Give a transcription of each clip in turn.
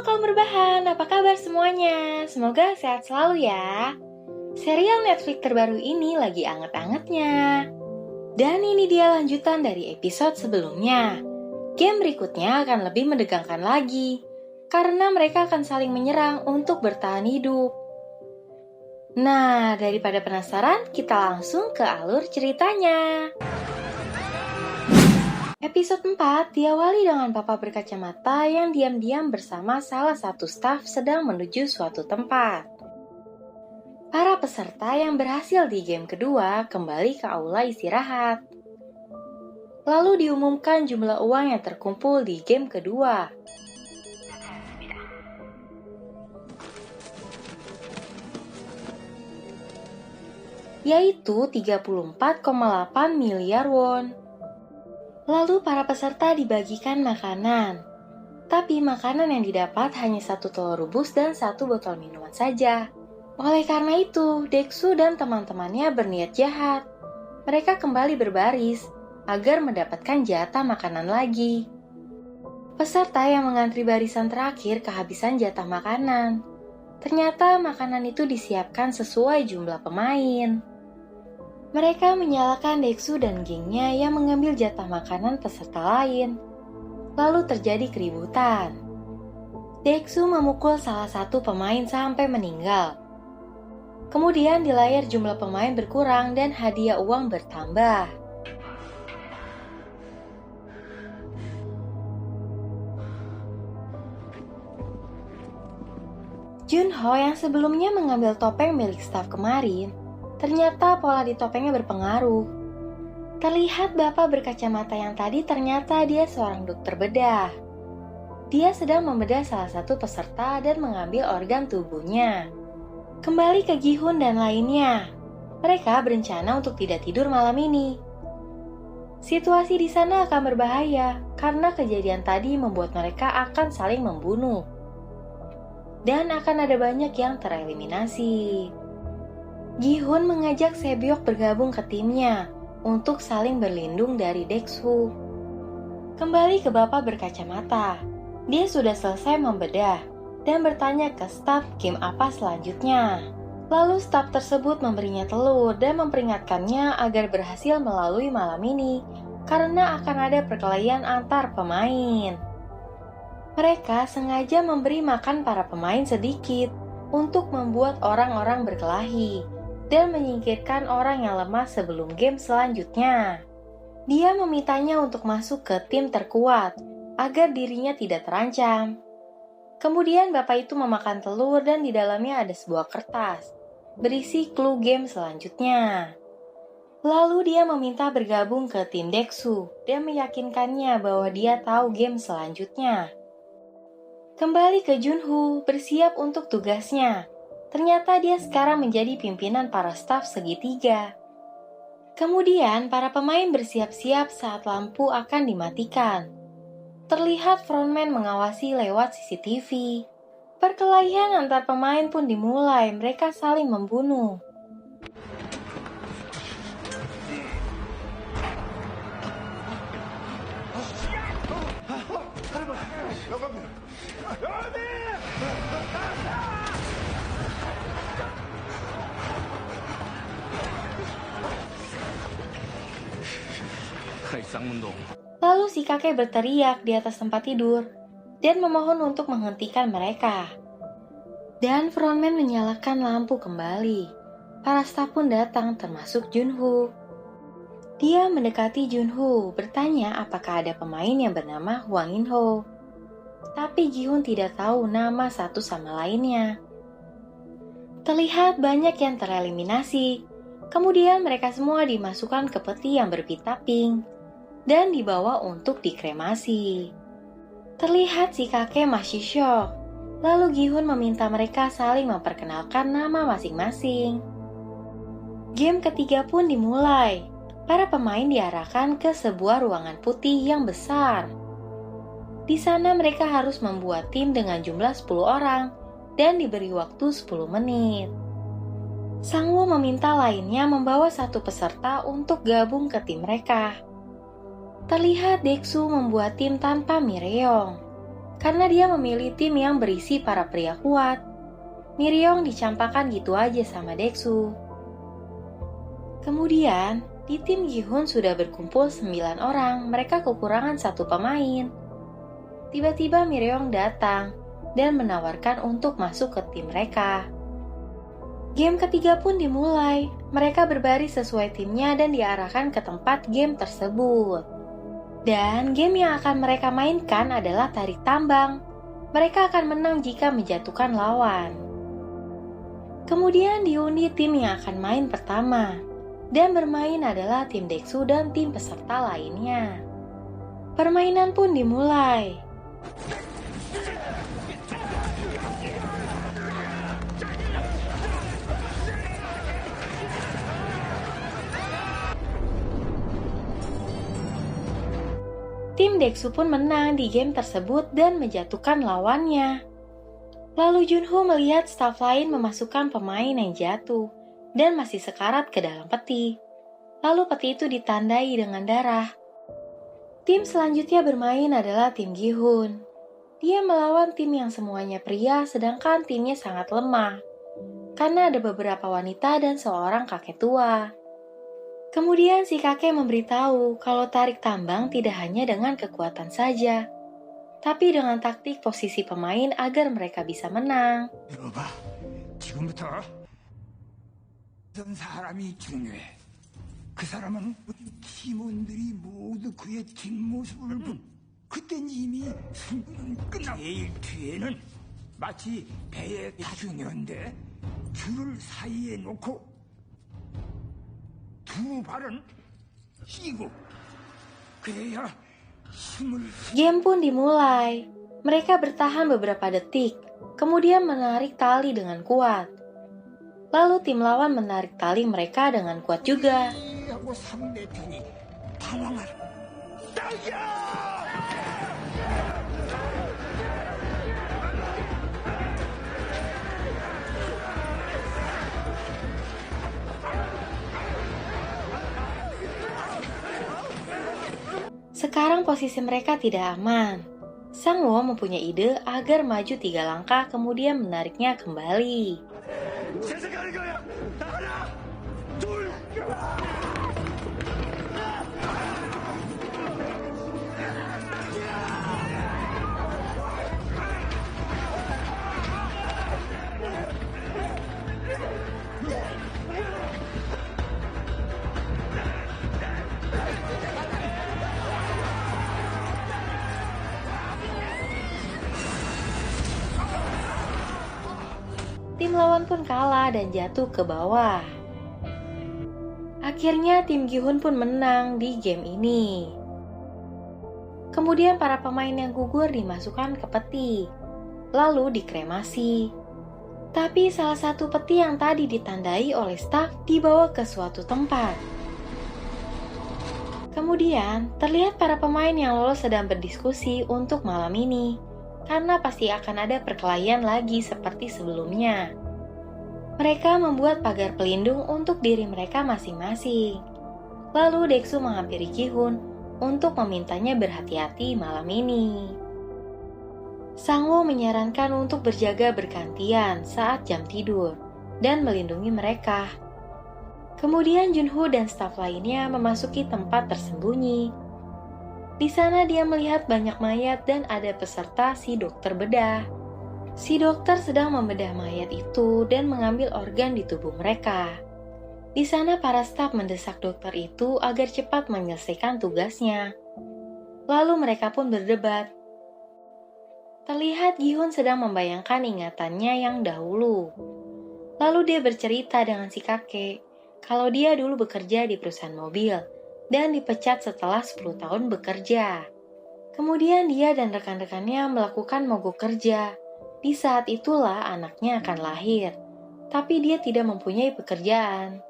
Halo kaum berbahan, apa kabar semuanya? Semoga sehat selalu ya. Serial Netflix terbaru ini lagi anget-angetnya. Dan ini dia lanjutan dari episode sebelumnya. Game berikutnya akan lebih menegangkan lagi, karena mereka akan saling menyerang untuk bertahan hidup. Nah, daripada penasaran, kita langsung ke alur ceritanya. Episode 4 diawali dengan papa berkacamata yang diam-diam bersama salah satu staf sedang menuju suatu tempat. Para peserta yang berhasil di game kedua kembali ke aula istirahat. Lalu diumumkan jumlah uang yang terkumpul di game kedua. Yaitu 34,8 miliar won. Lalu para peserta dibagikan makanan. Tapi makanan yang didapat hanya 1 telur rebus dan 1 botol minuman saja. Oleh karena itu, Deksu dan teman-temannya berniat jahat. Mereka kembali berbaris agar mendapatkan jatah makanan lagi. Peserta yang mengantri barisan terakhir kehabisan jatah makanan. Ternyata makanan itu disiapkan sesuai jumlah pemain. Mereka menyalahkan Deksu dan gengnya yang mengambil jatah makanan peserta lain. Lalu terjadi keributan. Deksu memukul salah satu pemain sampai meninggal. Kemudian di layar jumlah pemain berkurang dan hadiah uang bertambah. Junho yang sebelumnya mengambil topeng milik staf kemarin, ternyata pola di topengnya berpengaruh. Terlihat bapak berkacamata yang tadi ternyata dia seorang dokter bedah. Dia sedang membedah salah satu peserta dan mengambil organ tubuhnya. Kembali ke Gi-hun dan lainnya. Mereka berencana untuk tidak tidur malam ini. Situasi di sana akan berbahaya karena kejadian tadi membuat mereka akan saling membunuh. Dan akan ada banyak yang tereliminasi. Gi-hun mengajak Sebyok bergabung ke timnya untuk saling berlindung dari Deksu. Kembali ke bapak berkacamata, dia sudah selesai membedah dan bertanya ke staf game apa selanjutnya. Lalu staf tersebut memberinya telur dan memperingatkannya agar berhasil melalui malam ini karena akan ada perkelahian antar pemain. Mereka sengaja memberi makan para pemain sedikit untuk membuat orang-orang berkelahi dan menyingkirkan orang yang lemah sebelum game selanjutnya. Dia memintanya untuk masuk ke tim terkuat agar dirinya tidak terancam. Kemudian bapak itu memakan telur dan di dalamnya ada sebuah kertas berisi clue game selanjutnya. Lalu dia meminta bergabung ke tim Deksu dan meyakinkannya bahwa dia tahu game selanjutnya. Kembali ke Junho bersiap untuk tugasnya. Ternyata dia sekarang menjadi pimpinan para staf segitiga. Kemudian para pemain bersiap-siap saat lampu akan dimatikan. Terlihat frontman mengawasi lewat CCTV. Perkelahian antar pemain pun dimulai, mereka saling membunuh. Lalu si kakek berteriak di atas tempat tidur dan memohon untuk menghentikan mereka. Dan frontman menyalakan lampu kembali. Para staf pun datang termasuk Junho. Dia mendekati Junho bertanya apakah ada pemain yang bernama Hwang In-ho. Tapi Gi-hun tidak tahu nama satu sama lainnya. Terlihat banyak yang tereliminasi. Kemudian mereka semua dimasukkan ke peti yang berpita pink dan dibawa untuk dikremasi. Terlihat si kakek masih syok. Lalu Gi-hun meminta mereka saling memperkenalkan nama masing-masing. Game ketiga pun dimulai. Para pemain diarahkan ke sebuah ruangan putih yang besar. Di sana mereka harus membuat tim dengan jumlah 10 orang dan diberi waktu 10 menit. Sangwoo meminta lainnya membawa satu peserta untuk gabung ke tim mereka. Terlihat Deksu membuat tim tanpa Mireong. karena dia memilih tim yang berisi para pria kuat. Miryong dicampakkan gitu aja sama Deksu. Kemudian, di tim Gi-hun sudah berkumpul 9 orang, mereka kekurangan 1 pemain. Tiba-tiba Miryong datang dan menawarkan untuk masuk ke tim mereka. Game ketiga pun dimulai, mereka berbaris sesuai timnya dan diarahkan ke tempat game tersebut. Dan game yang akan mereka mainkan adalah tarik tambang. Mereka akan menang jika menjatuhkan lawan. Kemudian diundi tim yang akan main pertama. Dan bermain adalah tim Deksu dan tim peserta lainnya. Permainan pun dimulai. Tim Deksu pun menang di game tersebut dan menjatuhkan lawannya. Lalu Junho melihat staf lain memasukkan pemain yang jatuh dan masih sekarat ke dalam peti. Lalu peti itu ditandai dengan darah. Tim selanjutnya bermain adalah tim Gi-hun. Dia melawan tim yang semuanya pria sedangkan timnya sangat lemah karena ada beberapa wanita dan seorang kakek tua. Kemudian si kakek memberitahu kalau tarik tambang tidak hanya dengan kekuatan saja, tapi dengan taktik posisi pemain agar mereka bisa menang. 들어봐, 지금부터 어떤 사람이 중요해. 그 사람은 우리 팀원들이 모두 그의 뒷모습을 본. 그땐 이미 승부는 끝나고 제일 뒤에는 마치 배의 다중이었는데 줄을 사이에 놓고 두 발은 끼고 그래야 힘을. Game pun dimulai. Mereka bertahan beberapa detik, kemudian menarik tali dengan kuat. Lalu tim lawan menarik tali mereka dengan kuat juga. 하고 상대편이 당황하라. 땅이야! Sekarang posisi mereka tidak aman. Sang Wo mempunyai ide agar maju 3 langkah kemudian menariknya kembali. Tim lawan pun kalah dan jatuh ke bawah. Akhirnya tim Gi-hun pun menang di game ini. Kemudian para pemain yang gugur dimasukkan ke peti, lalu dikremasi. Tapi salah satu peti yang tadi ditandai oleh staf dibawa ke suatu tempat. Kemudian terlihat para pemain yang lolos sedang berdiskusi untuk malam ini. Karena pasti akan ada perkelahian lagi seperti sebelumnya. Mereka membuat pagar pelindung untuk diri mereka masing-masing. Lalu Deksu menghampiri Gi-hun untuk memintanya berhati-hati malam ini. Sang Wo menyarankan untuk berjaga bergantian saat jam tidur dan melindungi mereka. Kemudian Junho dan staf lainnya memasuki tempat tersembunyi. Di sana dia melihat banyak mayat dan ada peserta si dokter bedah. Si dokter sedang membedah mayat itu dan mengambil organ di tubuh mereka. Di sana para staf mendesak dokter itu agar cepat menyelesaikan tugasnya. Lalu mereka pun berdebat. Terlihat Gi-hun sedang membayangkan ingatannya yang dahulu. Lalu dia bercerita dengan si kakek kalau dia dulu bekerja di perusahaan mobil dan dipecat setelah 10 tahun bekerja. Kemudian dia dan rekan-rekannya melakukan mogok kerja. Di saat itulah anaknya akan lahir, tapi dia tidak mempunyai pekerjaan.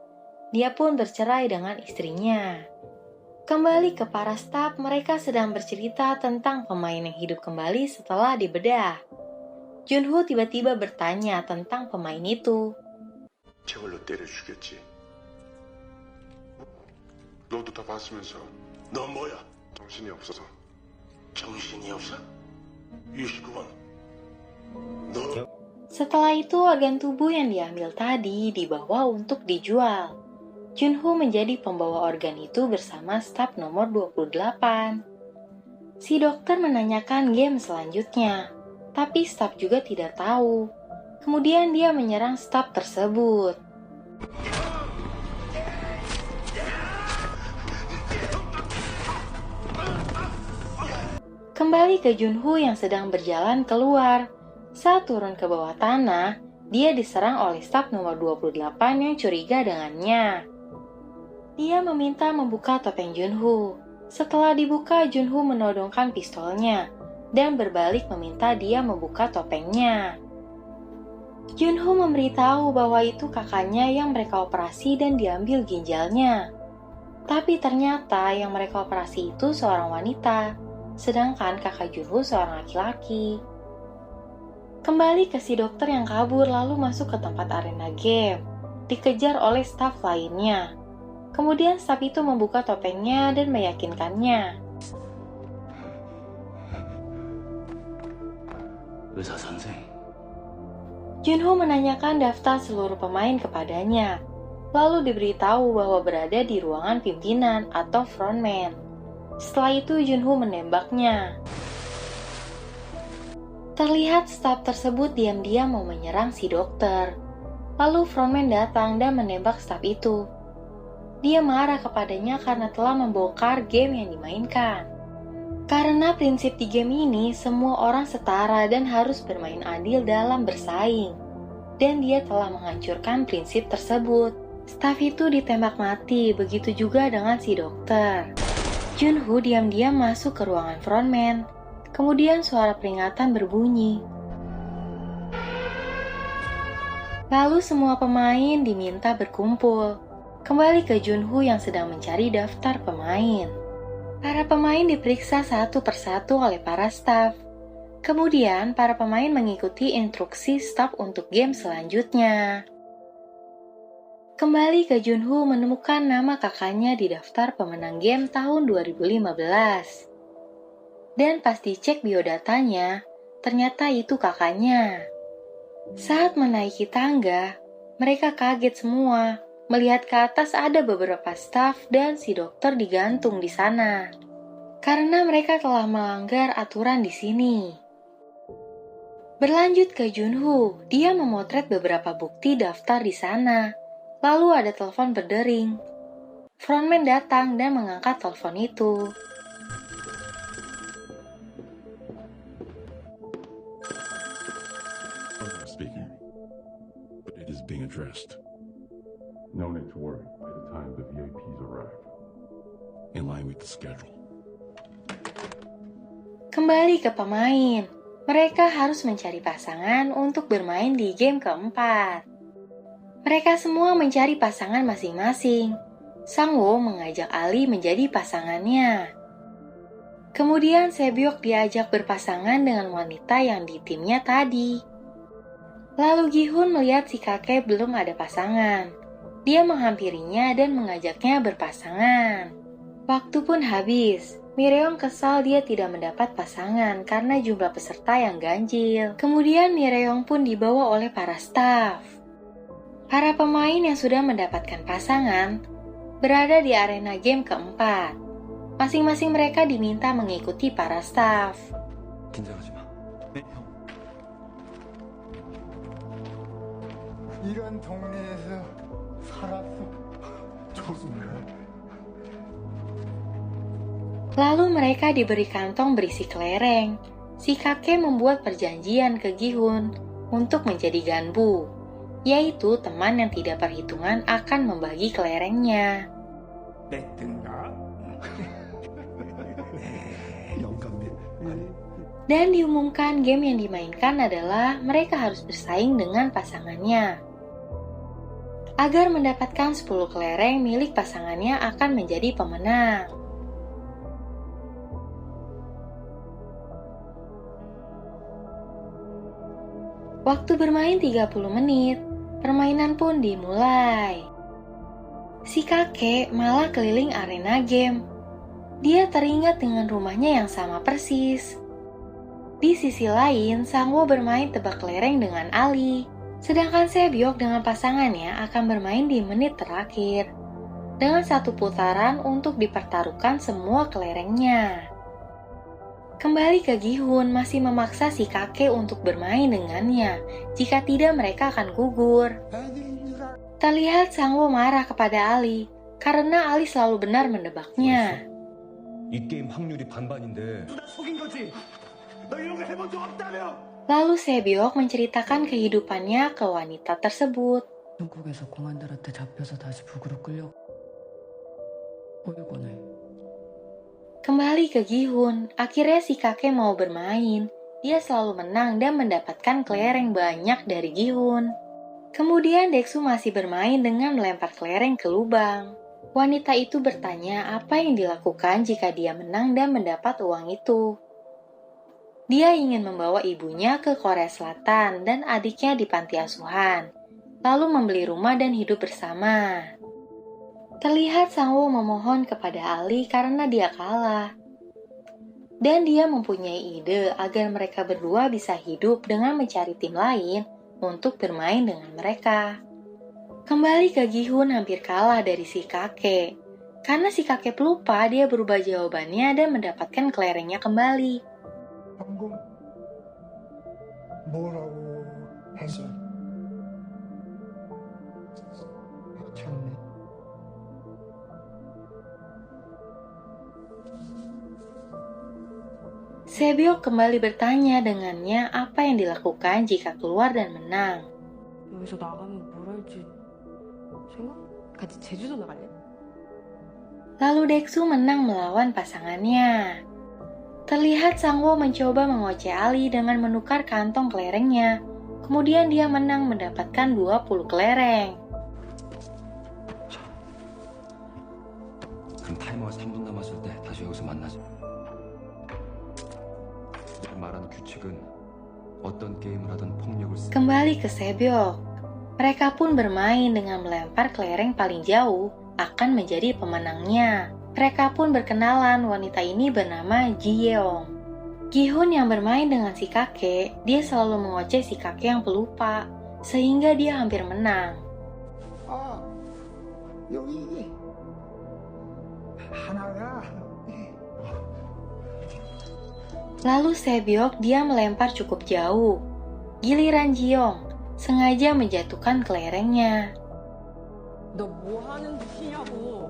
Dia pun bercerai dengan istrinya. Kembali ke para staf, mereka sedang bercerita tentang pemain yang hidup kembali setelah dibedah. Junho tiba-tiba bertanya tentang pemain itu. 저걸로 때려 죽였지. 너도 다 봤으면서. 넌 뭐야? 정신이 없어서. 정신이 없어? 유시구만. 너 Setelah itu organ tubuh yang diambil tadi dibawa untuk dijual. Junho menjadi pembawa organ itu bersama staf nomor 28. Si dokter menanyakan game selanjutnya, tapi staf juga tidak tahu. Kemudian dia menyerang staf tersebut. Kembali ke Junho yang sedang berjalan keluar. Saat turun ke bawah tanah, dia diserang oleh staf nomor 28 yang curiga dengannya. Dia meminta membuka topeng Junho. Setelah dibuka, Junho menodongkan pistolnya dan berbalik meminta dia membuka topengnya. Junho memberitahu bahwa itu kakaknya yang mereka operasi dan diambil ginjalnya. Tapi ternyata yang mereka operasi itu seorang wanita, sedangkan kakak Junho seorang laki-laki. Kembali ke si dokter yang kabur lalu masuk ke tempat arena game, dikejar oleh staf lainnya. Kemudian staf itu membuka topengnya dan meyakinkannya. 의사 선생. Junho menanyakan daftar seluruh pemain kepadanya, lalu diberitahu bahwa berada di ruangan pimpinan atau frontman. Setelah itu Junho menembaknya. Terlihat staf tersebut diam-diam mau menyerang si dokter. Lalu frontman datang dan menembak staf itu. Dia marah kepadanya karena telah membongkar game yang dimainkan. Karena prinsip di game ini semua orang setara dan harus bermain adil dalam bersaing. Dan dia telah menghancurkan prinsip tersebut. Staf itu ditembak mati, begitu juga dengan si dokter. Junho diam-diam masuk ke ruangan frontman. Kemudian suara peringatan berbunyi. Lalu semua pemain diminta berkumpul. Kembali ke Junho yang sedang mencari daftar pemain. Para pemain diperiksa satu persatu oleh para staf. Kemudian para pemain mengikuti instruksi staf untuk game selanjutnya. Kembali ke Junho menemukan nama kakaknya di daftar pemenang game tahun 2015. Dan pas dicek biodatanya, ternyata itu kakaknya. Saat menaiki tangga, mereka kaget semua melihat ke atas ada beberapa staf dan si dokter digantung di sana. Karena mereka telah melanggar aturan di sini. Berlanjut ke Junho, dia memotret beberapa bukti daftar di sana. Lalu ada telepon berdering. Frontman datang dan mengangkat telepon itu. Speaking, but it is being addressed. No need to worry. By the time the VIPs arrive, in line with the schedule. Kembali ke pemain, mereka harus mencari pasangan untuk bermain di game keempat. Mereka semua mencari pasangan masing-masing. Sang-woo mengajak Ali menjadi pasangannya. Kemudian Sebyok diajak berpasangan dengan wanita yang di timnya tadi. Lalu Gi-hun melihat si kakek belum ada pasangan. Dia menghampirinya dan mengajaknya berpasangan. Waktu pun habis. Mireong kesal dia tidak mendapat pasangan karena jumlah peserta yang ganjil. Kemudian Mireong pun dibawa oleh para staf. Para pemain yang sudah mendapatkan pasangan berada di arena game keempat. Masing-masing mereka diminta mengikuti para staf. 긴장하지 마. 네, 형. 이런 동네에서 살았어. 좋습니다. Lalu mereka diberi kantong berisi kelereng. Si kakek membuat perjanjian ke Gi-hun untuk menjadi ganbu, yaitu teman yang tidak perhitungan akan membagi kelerengnya. 냈든가? 영감님. Dan diumumkan game yang dimainkan adalah mereka harus bersaing dengan pasangannya. Agar mendapatkan 10 kelereng milik pasangannya akan menjadi pemenang. Waktu bermain 30 menit, permainan pun dimulai. Si kakek malah keliling arena game. Dia teringat dengan rumahnya yang sama persis. Di sisi lain, Sangwoo bermain tebak kelereng dengan Ali. Sedangkan Sebyok dengan pasangannya akan bermain di menit terakhir. Dengan satu putaran untuk dipertaruhkan semua kelerengnya. Kembali ke Gi-hun masih memaksa si kakek untuk bermain dengannya. Jika tidak mereka akan gugur. Terlihat Sangwoo marah kepada Ali karena Ali selalu benar mendebaknya. 이 게임 확률이 반반인데 나 속인 거지. 너 이런 거 해본 적 없다며. Lalu Sebyok menceritakan kehidupannya ke wanita tersebut. 중국에서 공안들한테 잡혀서 다시 북으로 끌려. 어이구네. Kembali ke Gi-hun, akhirnya si kakek mau bermain. Dia selalu menang dan mendapatkan kelereng banyak dari Gi-hun. Kemudian Deksu masih bermain dengan melempar kelereng ke lubang. Wanita itu bertanya apa yang dilakukan jika dia menang dan mendapat uang itu. Dia ingin membawa ibunya ke Korea Selatan dan adiknya di panti asuhan, lalu membeli rumah dan hidup bersama. Terlihat Sangwoo memohon kepada Ali karena dia kalah. Dan dia mempunyai ide agar mereka berdua bisa hidup dengan mencari tim lain untuk bermain dengan mereka. Kembali ke Gi-hun hampir kalah dari si kakek. Karena si kakek pelupa, dia berubah jawabannya dan mendapatkan kelerengnya kembali. 방금 뭐라고 했어? 참네. Sebyok kembali bertanya dengannya apa yang dilakukan jika keluar dan menang. 여기서 나가면 뭘 할지 생각? 같이 제주도 나갈래? Lalu Deksu menang melawan pasangannya. Terlihat Sangwoo mencoba mengoceh Ali dengan menukar kantong kelerengnya. Kemudian dia menang mendapatkan 20 kelereng. 그럼 타이머가 3분 남았을 때 다시 여기서 만나자. 내가 말한 규칙은 어떤 게임을 하든 폭력을 쓰. Kembali ke Sebyok. Mereka pun bermain dengan melempar kelereng paling jauh akan menjadi pemenangnya. Mereka pun berkenalan, wanita ini bernama Ji Yeong. Gi-hun yang bermain dengan si kakek, dia selalu mengoceh si kakek yang pelupa, sehingga dia hampir menang. 아, 여기 하나야. Lalu Sebyok dia melempar cukup jauh. Giliran Ji-yeong sengaja menjatuhkan kelerengnya. 너 뭐 하는 짓이냐고.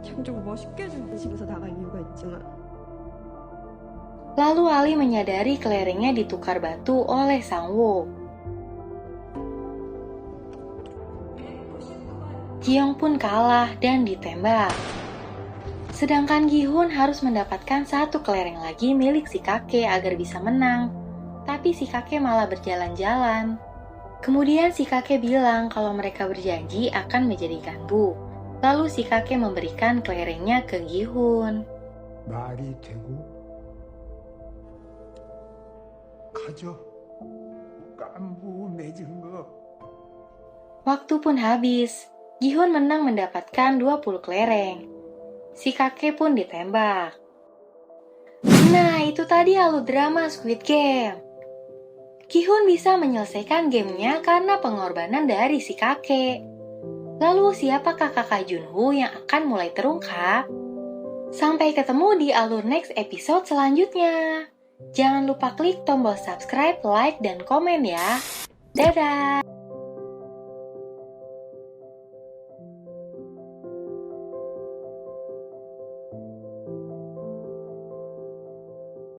참좀 멋있게 좀 집에서 나갈 이유가 있지만. Lalu Ali menyadari kelerengnya ditukar batu oleh Sangwoo. Ji-yeong pun kalah dan ditembak. Sedangkan Gi-hun harus mendapatkan satu kelereng lagi milik si kakek agar bisa menang. Tapi si kakek malah berjalan-jalan. Kemudian si kakek bilang kalau mereka berjanji akan menjadikan bu. Lalu si kakek memberikan kelerengnya ke Gi-hun. 말이 되고 가져. 깐부 맺은 거. Waktu pun habis. Gi-hun menang mendapatkan 20 kelereng. Si kakek pun ditembak. Nah, itu tadi alur drama Squid Game. Gi-hun bisa menyelesaikan gamenya karena pengorbanan dari si kakek. Lalu siapakah kakak Junho yang akan mulai terungkap? Sampai ketemu di alur next episode selanjutnya. Jangan lupa klik tombol subscribe, like, dan komen ya. Dadah!